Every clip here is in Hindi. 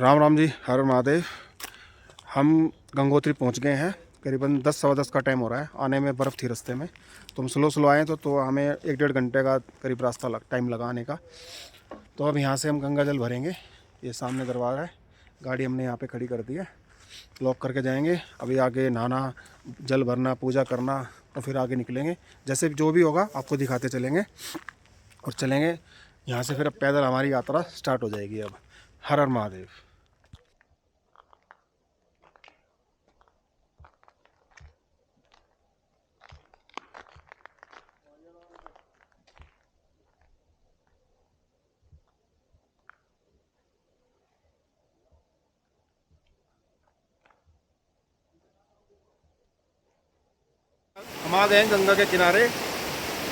राम राम जी, हर महादेव। हम गंगोत्री पहुंच गए हैं। करीबन 10 सवा 10 का टाइम हो रहा है। आने में बर्फ़ थी रास्ते में, तो हम स्लो आए तो हमें 1-1.5 घंटे का करीब रास्ता टाइम लगा आने का। तो अब यहाँ से हम गंगा जल भरेंगे। ये सामने दरबार है, गाड़ी हमने यहाँ पे खड़ी कर दी है, लॉक करके जाएंगे। अभी आगे नहाना, जल भरना, पूजा करना, और फिर आगे निकलेंगे। जैसे जो भी होगा आपको दिखाते चलेंगे और चलेंगे यहाँ से। फिर अब पैदल हमारी यात्रा स्टार्ट हो जाएगी। अब हर हर महादेव। हम आ गए हैं गंगा के किनारे।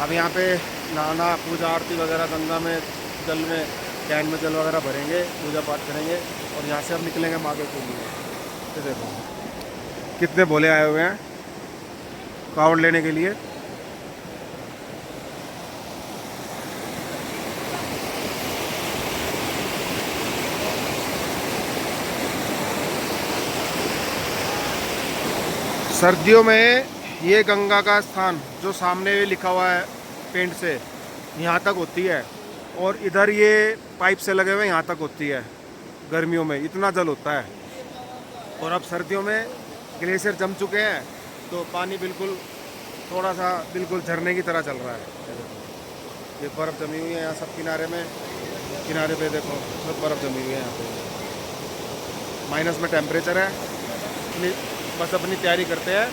अब यहाँ पे नहाना, पूजा आरती वगैरह, गंगा में जल में कैन में जल वगैरह भरेंगे, पूजा पाठ करेंगे और यहाँ से अब निकलेंगे हम आगे के लिए। तो देखो कितने भोले आए हुए हैं कावड़ लेने के लिए। सर्दियों में ये गंगा का स्थान जो सामने लिखा हुआ है पेंट से, यहाँ तक होती है, और इधर ये पाइप से लगे हुए यहाँ तक होती है। गर्मियों में इतना जल होता है, और अब सर्दियों में ग्लेशियर जम चुके हैं तो पानी बिल्कुल थोड़ा सा बिल्कुल झरने की तरह चल रहा है। ये बर्फ़ जमी हुई है यहाँ सब किनारे में, किनारे पे देखो सब बर्फ़ जमी हुई है। यहाँ पे माइनस में टेम्परेचर है। बस अपनी तैयारी करते हैं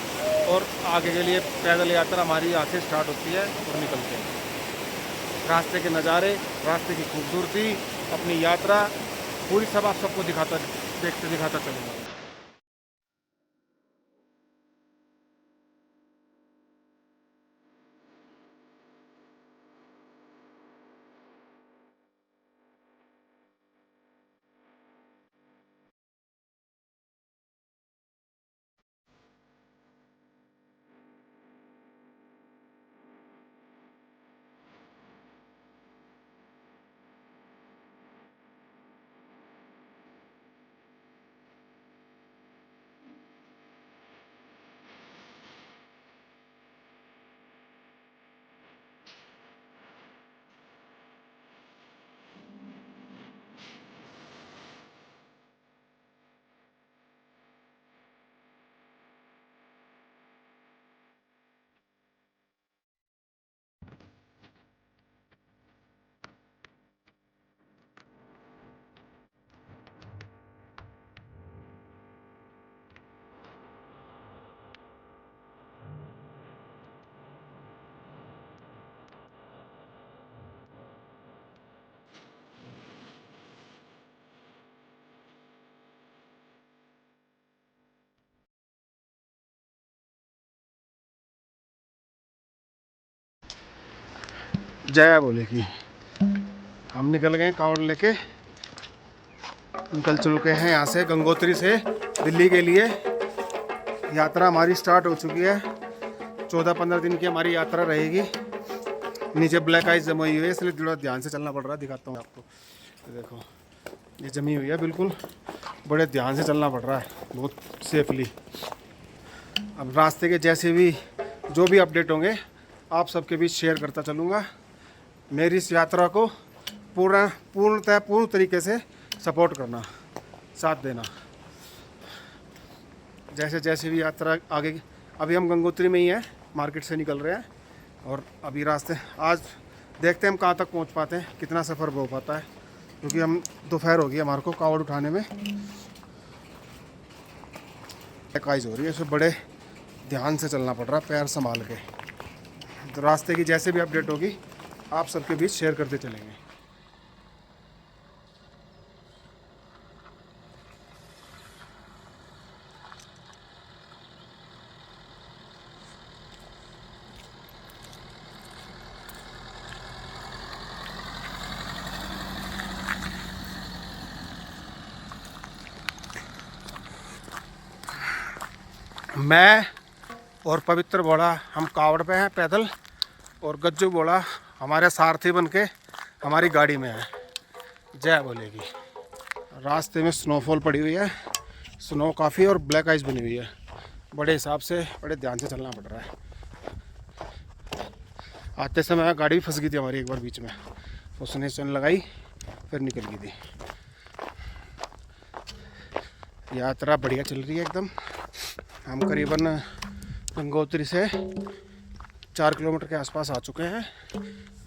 और आगे के लिए पैदल यात्रा हमारी यहाँ से स्टार्ट होती है और निकलते हैं। रास्ते के नज़ारे, रास्ते की खूबसूरती, अपनी यात्रा पूरी सब आप सबको दिखाता चलूँगा। जय बोले कि हम निकल गए कावड़ लेके, निकल चुके हैं यहाँ से गंगोत्री से दिल्ली के लिए। यात्रा हमारी स्टार्ट हो चुकी है। 14-15 दिन की हमारी यात्रा रहेगी। नीचे ब्लैक आइस जमी हुई है, इसलिए थोड़ा ध्यान से चलना पड़ रहा है। दिखाता हूँ आपको, देखो ये जमी हुई है बिल्कुल, बड़े ध्यान से चलना पड़ रहा है, बहुत सेफली। अब रास्ते के जैसे भी जो भी अपडेट होंगे आप सबके बीच शेयर करता चलूँगा। मेरी इस यात्रा को पूर्ण तरीके से सपोर्ट करना, साथ देना। जैसे जैसे भी यात्रा आगे, अभी हम गंगोत्री में ही हैं, मार्केट से निकल रहे हैं और अभी रास्ते आज देखते हैं हम कहाँ तक पहुँच पाते हैं, कितना सफ़र हो पाता है, क्योंकि हम दोपहर हो गई हमारे को कावड़ उठाने में। काइज हो रही है, इसमें बड़े ध्यान से चलना पड़ रहा है, पैर संभाल के। तो रास्ते की जैसे भी अपडेट होगी आप सबके बीच शेयर करते चलेंगे। मैं और पवित्र बोला हम कावड़ पे हैं पैदल, और गज्जू बोला हमारे सारथी बन के हमारी गाड़ी में है। जय बोलेगी। रास्ते में स्नोफॉल पड़ी हुई है, स्नो काफ़ी और ब्लैक आइस बनी हुई है। बड़े हिसाब से बड़े ध्यान से चलना पड़ रहा है। आते समय गाड़ी भी फंस गई थी हमारी एक बार बीच में, उसने चैन लगाई फिर निकल गई थी। यात्रा बढ़िया चल रही है एकदम। हम करीबन गंगोत्री से 4 किलोमीटर के आसपास आ चुके हैं।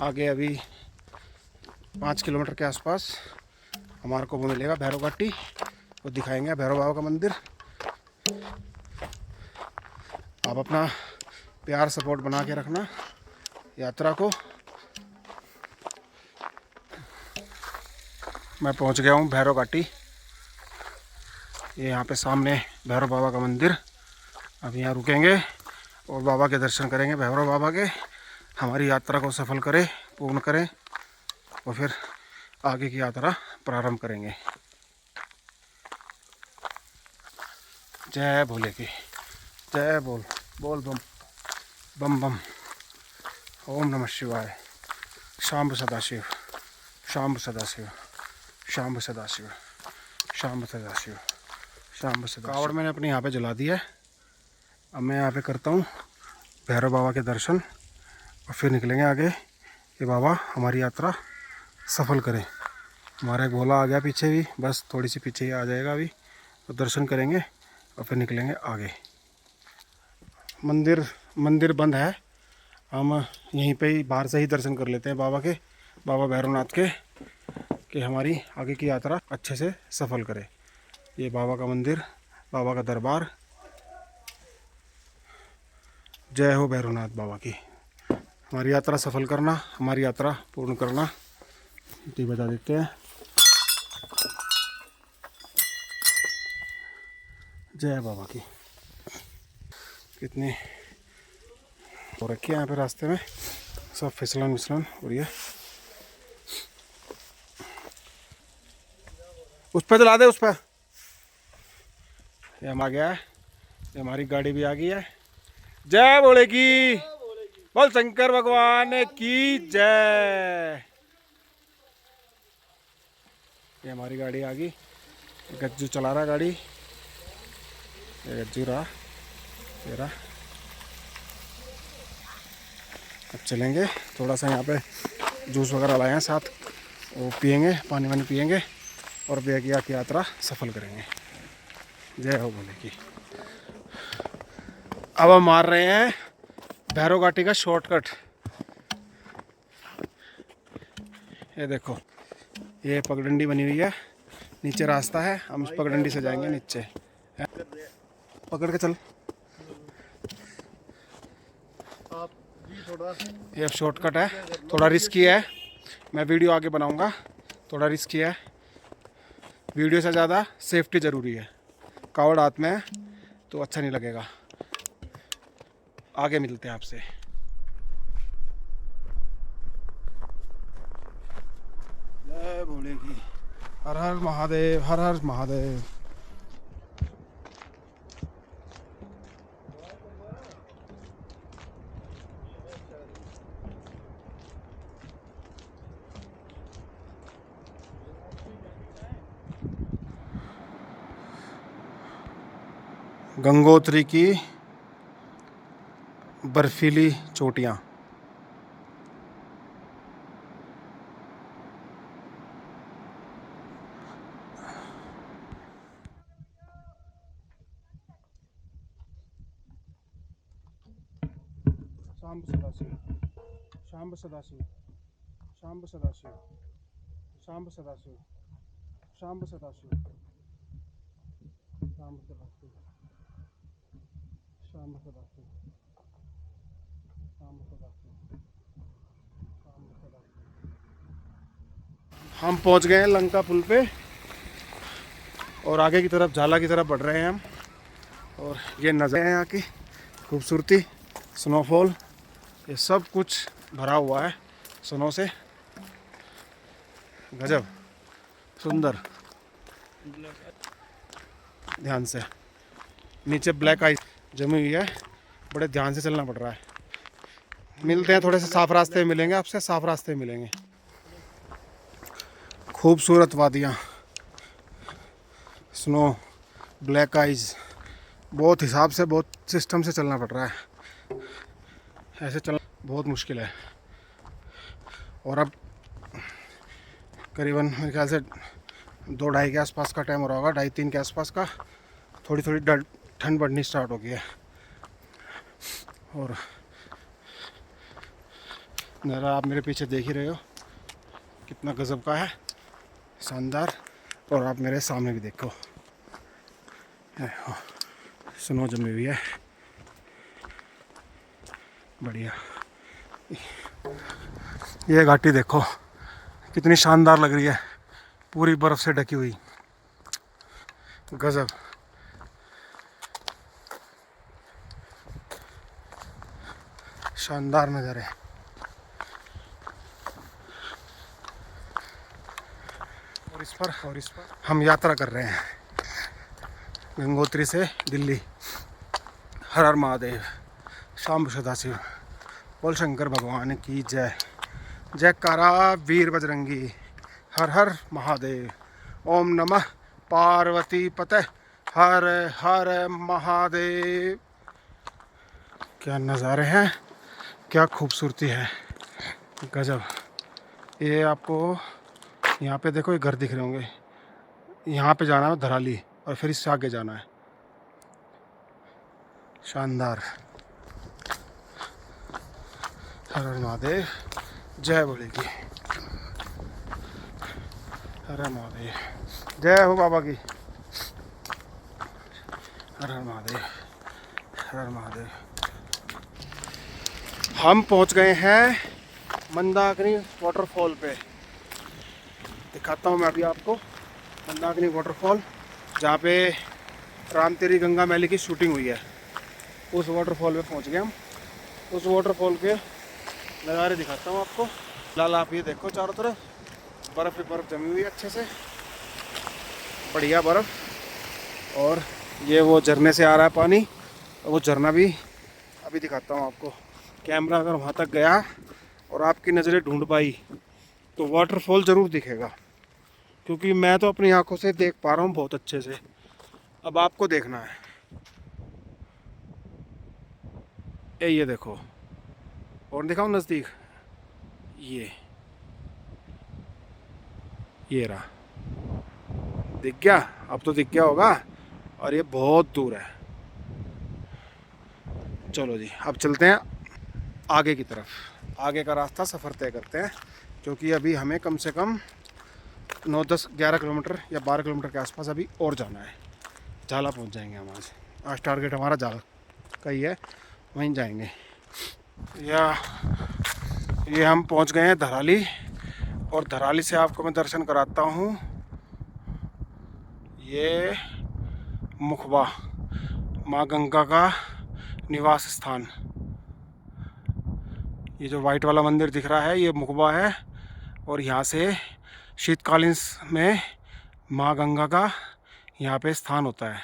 आगे अभी 5 किलोमीटर के आसपास हमारे को वो मिलेगा भैरव घाटी, वो दिखाएंगे भैरव बाबा का मंदिर। आप अपना प्यार सपोर्ट बना के रखना यात्रा को। मैं पहुंच गया हूं भैरव घाटी। ये यहाँ पे सामने भैरव बाबा का मंदिर। अब यहाँ रुकेंगे और बाबा के दर्शन करेंगे, भैरव बाबा के। हमारी यात्रा को सफल करें, पूर्ण करें और फिर आगे की यात्रा प्रारंभ करेंगे। जय भोले की जय। बोल बोल बम बम बम। ओम नमः शिवाय। शांब सदाशिव, शांब सदाशिव, शांब सदाशिव, शांब सदाशिव, शांब सदाशिव। कावड़ मैंने अपने यहाँ पे जला दी है। अब मैं यहाँ पे करता हूँ भैरव बाबा के दर्शन और फिर निकलेंगे आगे कि बाबा हमारी यात्रा सफल करें। हमारा एक भोला आ गया पीछे भी, बस थोड़ी सी पीछे ही आ जाएगा अभी, तो दर्शन करेंगे और फिर निकलेंगे आगे। मंदिर बंद है, हम यहीं पे ही बाहर से ही दर्शन कर लेते हैं बाबा के, बाबा भैरवनाथ के, कि हमारी आगे की यात्रा अच्छे से सफल करे। ये बाबा का मंदिर, बाबा का दरबार। जय हो भैरवनाथ बाबा की। हमारी यात्रा सफल करना, हमारी यात्रा पूर्ण करना। ये बता देते हैं। जय बाबा की। कितनी हो रखी है यहाँ पे रास्ते में, सब फिसलन विसलन हो रही है। उस पर चला दे, उस पर। ये हम आ गया है, ये हमारी गाड़ी भी आ गई है। जय भोले की। बोल शंकर भगवान की जय। ये हमारी गाड़ी आ गई। गज्जू चला रहा गाड़ी, ये गज्जू रहा, ये रहा। अब चलेंगे, थोड़ा सा यहाँ पे जूस वगैरह लाए हैं साथ, वो पियेंगे, पानी वानी पियेंगे और बैगिया की यात्रा सफल करेंगे। जय हो भोले की। अब हम मार रहे हैं भैरव घाटी का शॉर्टकट। ये देखो, ये पगडंडी बनी हुई है, नीचे रास्ता है, हम इस पगडंडी से जाएंगे नीचे। पकड़ के चल। ये शॉर्टकट है, थोड़ा रिस्की है, मैं वीडियो आगे बनाऊंगा। थोड़ा रिस्की है, वीडियो से ज़्यादा सेफ्टी ज़रूरी है। कावड़ हाथ में है तो अच्छा नहीं लगेगा। आगे मिलते हैं आपसे। जय भोले की। हर हर महादेव, हर हर महादेव। गंगोत्री की बर्फीली चोटियाँ। शांब सदाशिव, शांब सदाशिव, शांब सदाशिव, शांब सदाशिव, शांब सदाशिव, शांब सदाशिव, शांब सदाशिव, शांब सदाशिव, शांब सदाशिव। हम पहुंच गए हैं लंका पुल पे और आगे की तरफ झाला की तरफ बढ़ रहे हैं हम। और ये नज़ारे हैं यहाँ की खूबसूरती, स्नोफॉल, ये सब कुछ भरा हुआ है स्नो से। गजब सुंदर। ध्यान से, नीचे ब्लैक आइस जमी हुई है, बड़े ध्यान से चलना पड़ रहा है। मिलते हैं, थोड़े से साफ रास्ते मिलेंगे आपसे, साफ रास्ते मिलेंगे। खूबसूरत वादियाँ, स्नो, ब्लैक आइज, बहुत हिसाब से, बहुत सिस्टम से चलना पड़ रहा है। ऐसे चलना बहुत मुश्किल है। और अब करीबन मेरे ख्याल से 2-2:30 के आसपास का टाइम हो रहा होगा, 2:30-3 के आसपास का। थोड़ी थोड़ी ठंड बढ़नी स्टार्ट हो गई है। और नज़ारा आप मेरे पीछे देख ही रहे हो कितना गजब का है, शानदार। और आप मेरे सामने भी देखो, स्नो जमी हुई है, बढ़िया। ये घाटी देखो कितनी शानदार लग रही है, पूरी बर्फ़ से ढकी हुई, गजब। शानदार नज़ारे। और इस पर हम यात्रा कर रहे हैं गंगोत्री से दिल्ली। हर हर महादेव, शाम सदाशिव, बोल शंकर भगवान की जय। जयकारा वीर बजरंगी, हर हर महादेव। ओम नमः पार्वती पते, हर हर महादेव। क्या नज़ारे हैं, क्या खूबसूरती है, गजब। ये आपको यहाँ पे देखो, ये घर दिख रहे होंगे, यहाँ पे जाना है धराली और फिर इससे आगे जाना है। शानदार। हर हर महादेव, जय बोलेगी, हर हर महादेव, जय हो बाबा की, हर हर महादेव, हर हर महादेव। हम पहुंच गए हैं मंदाकिनी वाटरफॉल पे। दिखाता हूँ मैं अभी आपको मंदाकिनी वाटरफॉल, जहाँ पे राम तेरी गंगा मैली की शूटिंग हुई है। उस वाटरफॉल पे पहुंच गए हम। उस वाटरफॉल के नज़ारे दिखाता हूँ आपको। फिलहाल आप ये देखो, चारों तरफ बर्फ़ ही बर्फ़ जमी हुई है, अच्छे से बढ़िया बर्फ़। और ये वो झरने से आ रहा है पानी, वो झरना भी अभी दिखाता हूँ आपको। कैमरा अगर वहाँ तक गया और आपकी नज़रें ढूंढ पाई तो वाटरफॉल ज़रूर दिखेगा, क्योंकि मैं तो अपनी आंखों से देख पा रहा हूँ बहुत अच्छे से। अब आपको देखना है। ये देखो, और दिखाओ नज़दीक, ये रहा, दिख गया? अब तो दिख गया होगा। और ये बहुत दूर है। चलो जी, अब चलते हैं आगे की तरफ। आगे का रास्ता सफ़र तय करते हैं, क्योंकि अभी हमें कम से कम 9, 10, 11 किलोमीटर या 12 किलोमीटर के आसपास अभी और जाना है। झाला पहुंच जाएंगे हम आज टारगेट हमारा झाला का ही है, वहीं जाएंगे। ये हम पहुंच गए हैं धराली, और धराली से आपको मैं दर्शन कराता हूँ। ये मुखबा, माँ गंगा का निवास स्थान। ये जो वाइट वाला मंदिर दिख रहा है, ये मुखबा है। और यहाँ से शीतकालीन में माँ गंगा का यहाँ पे स्थान होता है।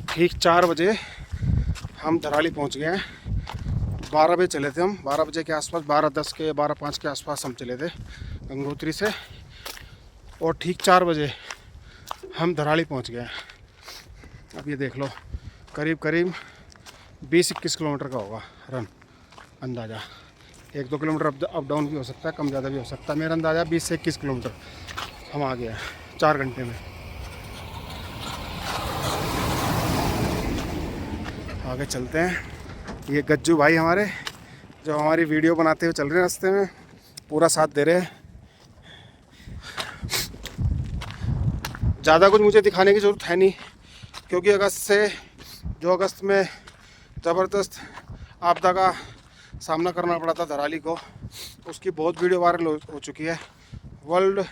ठीक 4 बजे हम धराली पहुँच गए हैं। 12 बजे चले थे हम, 12 बजे के आसपास, 12:10 के 12:05 के आसपास हम चले थे गंगोत्री से। और ठीक 4 बजे हम धराली पहुँच गए। अब ये देख लो, करीब करीब 20-21 किलोमीटर का होगा रन, अंदाज़ा। 1-2 किलोमीटर अप डाउन भी हो सकता है, कम ज़्यादा भी हो सकता है। मेरा अंदाज़ा 20 से 21 किलोमीटर हम आ गए 4 घंटे में। आगे चलते हैं। ये गज्जू भाई हमारे, जो हमारी वीडियो बनाते हुए चल रहे हैं रास्ते में, पूरा साथ दे रहे हैं। ज़्यादा कुछ मुझे दिखाने की ज़रूरत है नहीं, क्योंकि अगस्त में ज़बरदस्त आपदा का सामना करना पड़ा था धराली को, उसकी बहुत वीडियो वायरल हो चुकी है। वर्ल्ड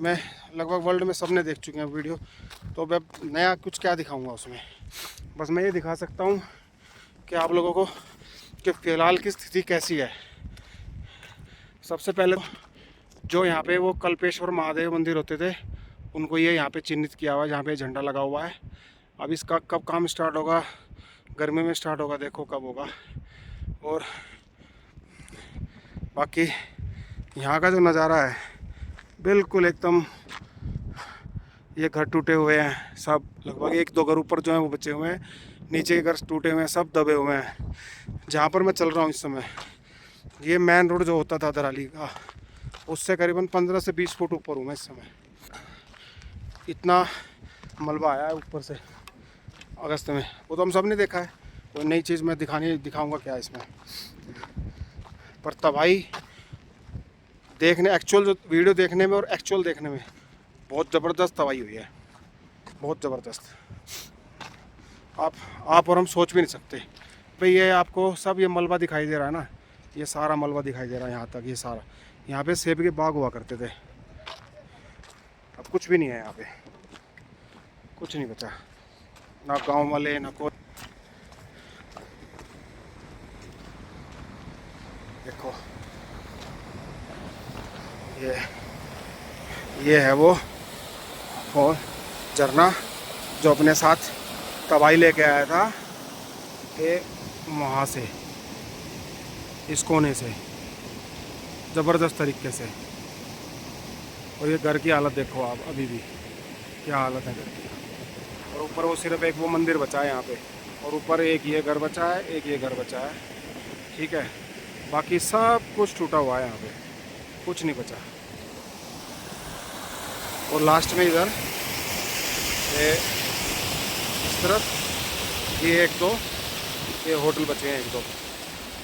में, लगभग वर्ल्ड में सब ने देख चुके हैं वीडियो। तो मैं नया कुछ क्या दिखाऊंगा उसमें। बस मैं ये दिखा सकता हूँ कि आप लोगों को कि फ़िलहाल की स्थिति कैसी है। सबसे पहले जो यहाँ पे वो कल्पेश्वर महादेव मंदिर होते थे, उनको ये यहाँ पे चिन्हित किया हुआ है, जहाँ पे झंडा लगा हुआ है। अब इसका कब काम स्टार्ट होगा, गर्मी में स्टार्ट होगा, देखो कब होगा। और बाकी यहाँ का जो नज़ारा है, बिल्कुल एकदम ये घर टूटे हुए हैं सब, लगभग 1-2 घर ऊपर जो हैं वो बचे हुए हैं, नीचे के घर टूटे हुए हैं, सब दबे हुए हैं। जहाँ पर मैं चल रहा हूँ इस समय, ये मेन रोड जो होता था दराली का, उससे करीबन 15 से 20 फुट ऊपर हूँ मैं इस समय। इतना मलबा आया है ऊपर से अगस्त में, वो तो हम सब ने देखा है। कोई नई चीज़ मैं दिखाऊंगा क्या इसमें, पर तबाही देखने, एक्चुअल जो वीडियो देखने में और एक्चुअल देखने में बहुत ज़बरदस्त तबाही हुई है, बहुत ज़बरदस्त। आप और हम सोच भी नहीं सकते भाई। ये आपको सब ये मलबा दिखाई दे रहा है ना, ये सारा मलबा दिखाई दे रहा है यहाँ तक, ये सारा। यहाँ पे सेब के बाग हुआ करते थे, अब कुछ भी नहीं है यहाँ पे, कुछ नहीं बचा, ना गांव वाले ना कोई। देखो ये है वो झरना जो अपने साथ तबाही लेके आया था, ये वहाँ से, इस कोने से, ज़बरदस्त तरीके से। और ये घर की हालत देखो आप, अभी भी क्या हालत है घर की। और ऊपर वो सिर्फ एक वो मंदिर बचा है यहाँ पे, और ऊपर एक ये घर बचा है, एक ये घर बचा है, ठीक है। बाकी सब कुछ टूटा हुआ है यहाँ पे, कुछ नहीं बचा। और लास्ट में इधर ये इस तरफ ये 1-2 ये होटल बचे हैं, 1-2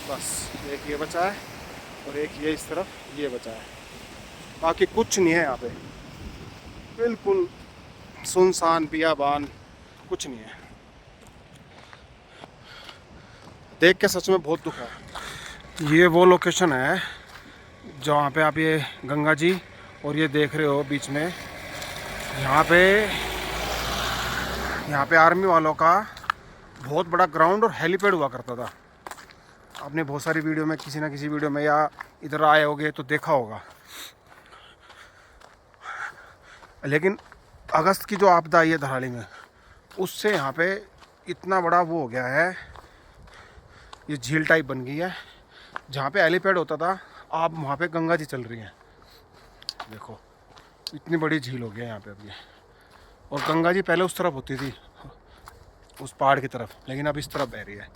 बस। एक ये बचा है और एक ये इस तरफ ये बचा है, बाकी कुछ नहीं है यहाँ पे, बिल्कुल सुनसान बियाबान, कुछ नहीं है। देख के सच में बहुत दुख है। ये वो लोकेशन है जहाँ पे आप ये गंगा जी और ये देख रहे हो बीच में, यहाँ पे आर्मी वालों का बहुत बड़ा ग्राउंड और हेलीपैड हुआ करता था। आपने बहुत सारी वीडियो में, किसी ना किसी वीडियो में या इधर आए होगे तो देखा होगा। लेकिन अगस्त की जो आपदा आई है धराली में, उससे यहाँ पे इतना बड़ा वो हो गया है, ये झील टाइप बन गई है। जहाँ पे हेलीपैड होता था, आप वहाँ पे गंगा जी चल रही हैं, देखो इतनी बड़ी झील हो गई है यहाँ पे अभी। और गंगा जी पहले उस तरफ होती थी, उस पहाड़ की तरफ, लेकिन अब इस तरफ बह रही है।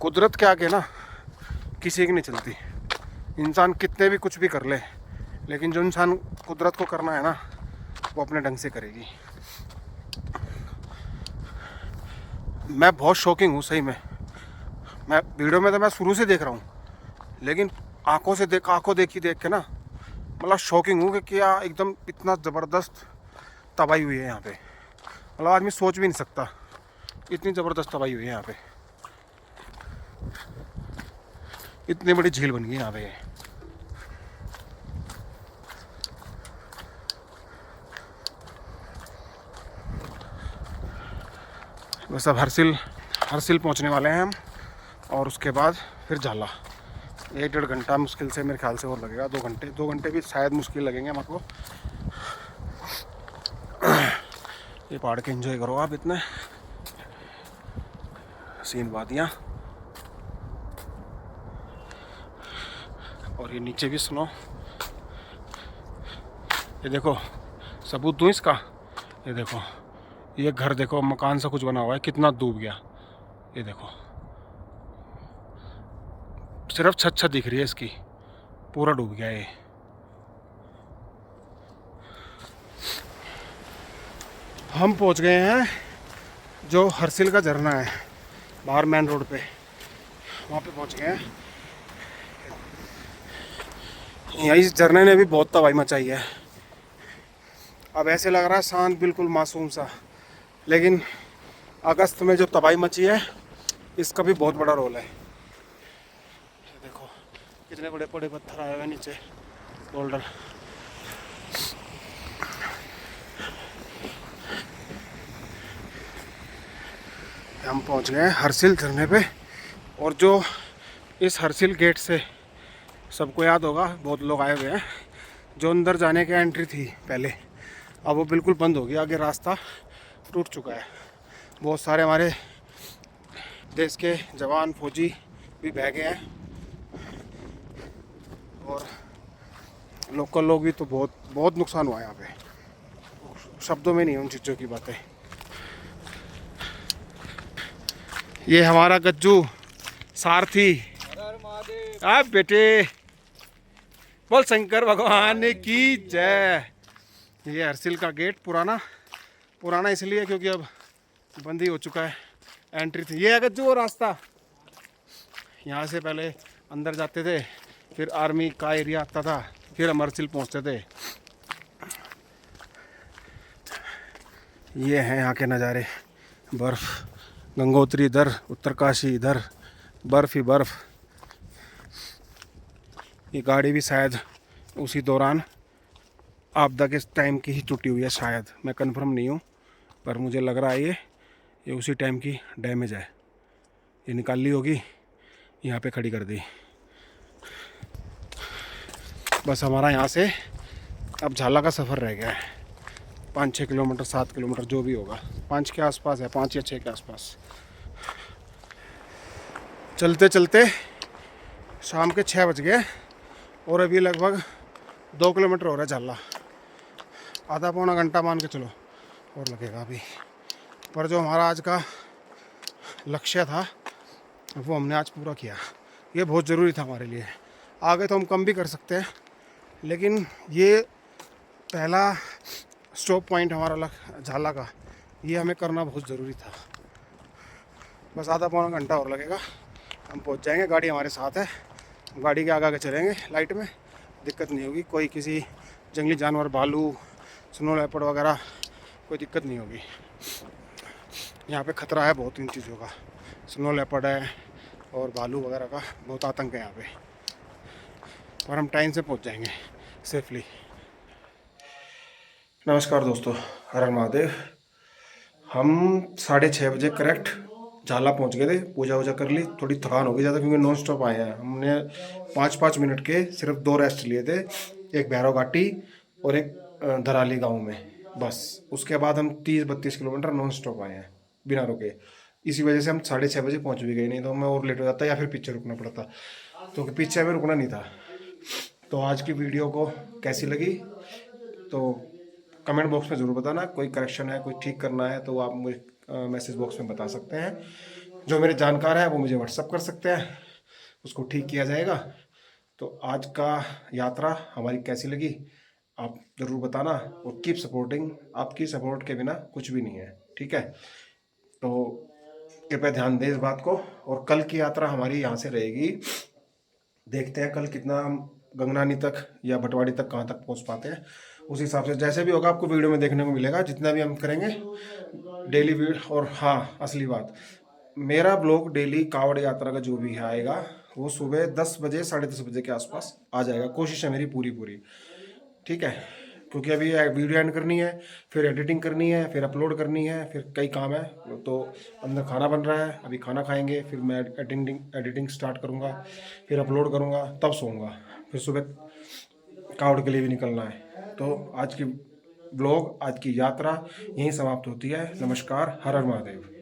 कुदरत के आगे ना किसी की नहीं चलती, इंसान कितने भी कुछ भी कर ले, लेकिन जो इंसान कुदरत को करना है ना, वो अपने ढंग से करेगी। मैं बहुत शॉकिंग हूँ सही में, मैं वीडियो में तो मैं शुरू से देख रहा हूँ, लेकिन आंखों देखी देख के ना, मतलब शॉकिंग हूँ कि क्या एकदम इतना ज़बरदस्त तबाही हुई है यहाँ पे। मतलब आदमी सोच भी नहीं सकता, इतनी ज़बरदस्त तबाही हुई है यहाँ पे, इतनी बड़ी झील बन गई यहाँ पे। बस अब हरसिल पहुँचने वाले हैं हम, और उसके बाद फिर झाला। 1-1.5 घंटा मुश्किल से मेरे ख्याल से और लगेगा, 2 घंटे भी शायद मुश्किल लगेंगे हमको। ये पहाड़ के एंजॉय करो आप, इतने सीन वादियाँ, और ये नीचे भी सुनो। ये देखो सबूत दूँ इसका, ये देखो ये घर देखो, मकान सा कुछ बना हुआ है, कितना डूब गया। ये देखो सिर्फ छत दिख रही है इसकी, पूरा डूब गया ये। हम पहुंच गए हैं जो हरसिल का झरना है, बाहर मेन रोड पे, वहाँ पे पहुंच गए हैं। यहाँ इस झरने ने भी बहुत तबाही मचाई है। अब ऐसे लग रहा है शांत, बिल्कुल मासूम सा, लेकिन अगस्त में जो तबाही मची है, इसका भी बहुत बड़ा रोल है। देखो कितने बड़े बड़े पत्थर आए हुए नीचे, बोल्डर। हम पहुंच गए हरसिल झरने पे, और जो इस हरसिल गेट से, सबको याद होगा, बहुत लोग आए हुए हैं, जो अंदर जाने की एंट्री थी पहले, अब वो बिल्कुल बंद हो गया, आगे रास्ता टूट चुका है। बहुत सारे हमारे देश के जवान फौजी भी बह गए हैं, और लोकल लोग भी तो बहुत बहुत नुकसान हुआ है यहाँ पे, शब्दों में नहीं है उन चीज़ों की बातें। ये हमारा गज्जू सारथी। आप बेटे बोल शंकर भगवान की जय। ये हरसिल का गेट पुराना पुराना इसलिए क्योंकि अब बंद ही हो चुका है, एंट्री थी। ये है गज्जू वो रास्ता, यहाँ से पहले अंदर जाते थे, फिर आर्मी का एरिया आता था, फिर हम हरसिल पहुँचते थे। ये हैं यहाँ के नज़ारे, बर्फ़, गंगोत्री इधर, उत्तरकाशी इधर, बर्फ़ ही बर्फ़। ये गाड़ी भी शायद उसी दौरान आपदा के टाइम की ही टूटी हुई है शायद, मैं कंफर्म नहीं हूँ, पर मुझे लग रहा है ये उसी टाइम की डैमेज है। ये निकाल ली होगी, यहाँ पे खड़ी कर दी। बस हमारा यहाँ से अब झाला का सफ़र रह गया है, 5-6 किलोमीटर 7 किलोमीटर जो भी होगा, 5 के आसपास है, 5 या 6 के आसपास। चलते चलते शाम के 6 बज गए और अभी लगभग 2 किलोमीटर हो रहा है झाला। आधा पौना घंटा मान के चलो और लगेगा अभी। पर जो हमारा आज का लक्ष्य था वो हमने आज पूरा किया। ये बहुत ज़रूरी था हमारे लिए। आगे तो हम कम भी कर सकते हैं, लेकिन ये पहला स्टॉप पॉइंट हमारा झाला का, ये हमें करना बहुत ज़रूरी था। बस आधा पौना घंटा और लगेगा, हम पहुंच जाएंगे। गाड़ी हमारे साथ है, गाड़ी के आगे आगे चलेंगे लाइट में, दिक्कत नहीं होगी। कोई किसी जंगली जानवर, भालू, स्नो लेपर्ड वगैरह कोई दिक्कत नहीं होगी। यहाँ पे ख़तरा है बहुत इन चीज़ों का, स्नो लेपर्ड है और भालू वगैरह का बहुत आतंक है यहाँ पे। और हम टाइम से पहुँच जाएंगे सेफली। नमस्कार दोस्तों, हर हर महादेव। हम 6:30 बजे करेक्ट झाला पहुंच गए थे, पूजा वूजा कर ली। थोड़ी थकान हो गई ज़्यादा क्योंकि नॉन स्टॉप आए हैं। हमने 5-5 मिनट के सिर्फ 2 रेस्ट लिए थे, एक भैरव घाटी और एक धराली गांव में, बस। उसके बाद हम 30-32 किलोमीटर नॉन स्टॉप आए हैं बिना रुके। इसी वजह से हम 6:30 बजे पहुंच भी गए, नहीं तो मैं और लेट हो जाता या फिर पीछे रुकना पड़ता, क्योंकि पीछे हमें रुकना नहीं था। तो आज की वीडियो को कैसी लगी तो कमेंट बॉक्स में ज़रूर बताना। कोई करेक्शन है, कोई ठीक करना है तो आप मुझे मैसेज बॉक्स में बता सकते हैं। जो मेरे जानकार हैं वो मुझे व्हाट्सअप कर सकते हैं, उसको ठीक किया जाएगा। तो आज का यात्रा हमारी कैसी लगी आप ज़रूर बताना, और कीप सपोर्टिंग। आपकी सपोर्ट के बिना कुछ भी नहीं है, ठीक है। तो कृपया ध्यान दें इस बात को। और कल की यात्रा हमारी यहाँ से रहेगी, देखते हैं कल कितना हम गंगनानी तक या भटवाड़ी तक कहाँ तक पहुँच पाते हैं। उस हिसाब से जैसे भी होगा आपको वीडियो में देखने को मिलेगा, जितना भी हम करेंगे डेली वीडियो। और हाँ, असली बात, मेरा ब्लॉग डेली कावड़ यात्रा का जो भी आएगा वो सुबह 10 बजे 10:30 बजे के आसपास आ जाएगा। कोशिश है मेरी पूरी पूरी, ठीक है। क्योंकि अभी वीडियो एंड करनी है, फिर एडिटिंग करनी है, फिर अपलोड करनी है, फिर कई काम है। तो अंदर खाना बन रहा है, अभी खाना खाएंगे, फिर मैं एडिटिंग स्टार्ट करूँगा, फिर अपलोड करूँगा, तब सोऊंगा। फिर सुबह कावड़ के लिए भी निकलना है। तो आज की ब्लॉग, आज की यात्रा यहीं समाप्त होती है। नमस्कार, हर हर महादेव।